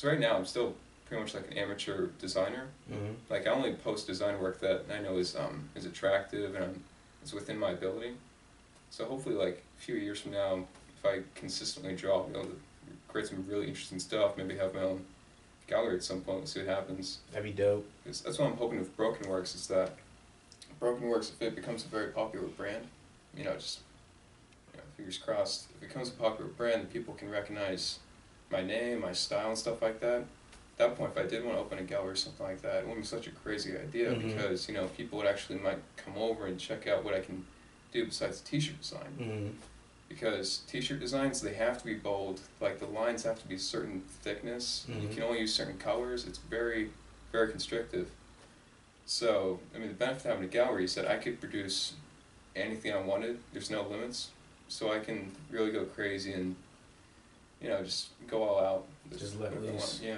So right now I'm still pretty much like an amateur designer. Mm-hmm. Like I only post design work that I know is attractive and is within my ability. So hopefully like a few years from now, if I consistently draw, I'll be able to create some really interesting stuff. Maybe have my own gallery at some point. We'll see what happens. That'd be dope. That's what I'm hoping with Broken Works is that Broken Works, if it becomes a very popular brand, just fingers crossed, if it becomes a popular brand, then people can recognize my name, my style, and stuff like that. At that point, if I did want to open a gallery or something like that, it wouldn't be such a crazy idea Mm-hmm. because people would actually might come over and check out what I can do besides T-shirt design. Mm-hmm. Because T-shirt designs, they have to be bold. Like the lines have to be certain thickness. Mm-hmm. You can only use certain colors. It's very, very constrictive. So, I mean, the benefit of having a gallery is that I could produce anything I wanted. There's no limits. So I can really go crazy and, just go all out. Just let loose. Yeah.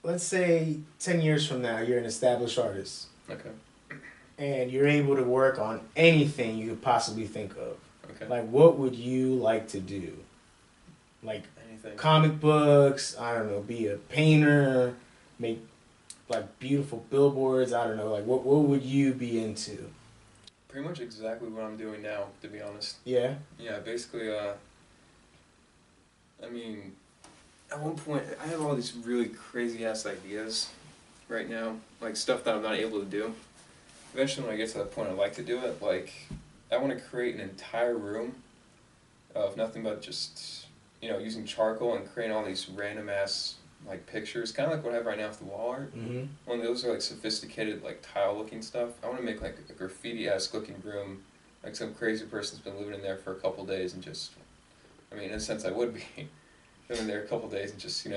Let's say 10 years from now, you're an established artist. Okay. And you're able to work on anything you could possibly think of. Okay. Like, what would you like to do? Like, Anything. comic books, I don't know, be a painter, make, like, beautiful billboards, I don't know. Like, what would you be into? Pretty much exactly what I'm doing now, to be honest. Yeah? Yeah, basically, I mean, at one point, I have all these really crazy-ass ideas right now, like stuff that I'm not able to do. Eventually, when I get to that point, I'd like to do it. Like, I want to create an entire room of nothing but just, using charcoal and creating all these random-ass, like, pictures, kind of like what I have right now with the wall art. Mm-hmm. One of those are, like, sophisticated, like, tile-looking stuff. I want to make, like, a graffiti-esque looking room, like some crazy person's been living in there for a couple days and just, I mean, in a sense, I would be living there a couple days and just,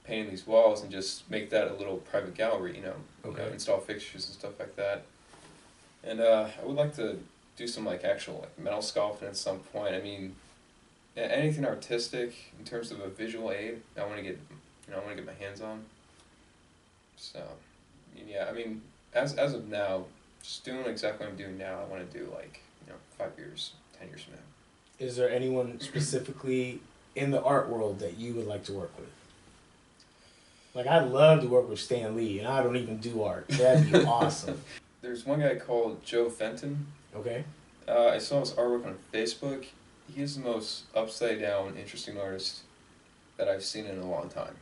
painting these walls and just make that a little private gallery, Okay. Install fixtures and stuff like that. And I would like to do some like actual like metal sculpting at some point. I mean, anything artistic in terms of a visual aid, I want to get my hands on. So, I mean, as of now, just doing exactly what I'm doing now, I want to do like 5 years, 10 years from now. Is there anyone specifically in the art world that you would like to work with? Like, I'd love to work with Stan Lee, and I don't even do art. That'd be awesome. There's one guy called Joe Fenton. Okay. I saw his artwork on Facebook. He is the most upside down, interesting artist that I've seen in a long time.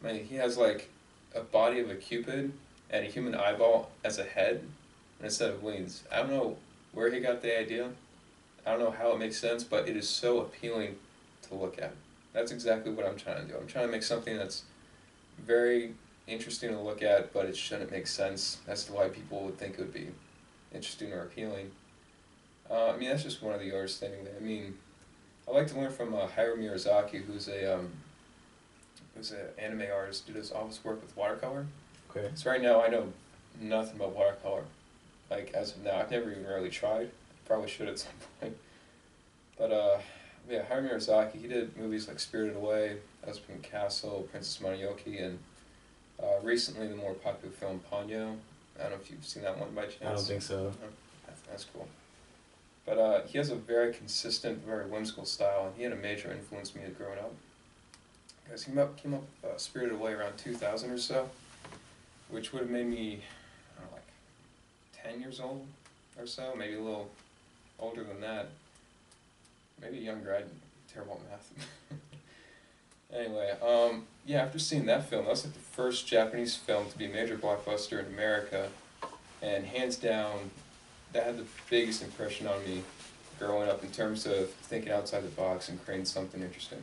I mean, he has like a body of a cupid and a human eyeball as a head and a set of wings. I don't know where he got the idea. I don't know how it makes sense, but it is so appealing to look at. That's exactly what I'm trying to do. I'm trying to make something that's very interesting to look at, but it shouldn't make sense as to why people would think it would be interesting or appealing. I mean, that's just one of the artists standing there. I mean, I like to learn from Hayao Miyazaki, who's an anime artist who does all his work with watercolor. Okay. So right now I know nothing about watercolor. Like, as of now, I've never even really tried. Probably should at some point. But Hayao Miyazaki, he did movies like Spirited Away, Husband Castle, Princess Mononoke, and recently the more popular film Ponyo. I don't know if you've seen that one by chance. I don't think so. That's cool. But he has a very consistent, very whimsical style, and he had a major influence on me growing up. Because he came up with Spirited Away around 2000 or so, which would have made me, I don't know, like 10 years old or so, maybe a little older than that. Maybe younger. I'm terrible at math. Anyway, after seeing that film, that was like the first Japanese film to be a major blockbuster in America, and hands down, that had the biggest impression on me growing up in terms of thinking outside the box and creating something interesting.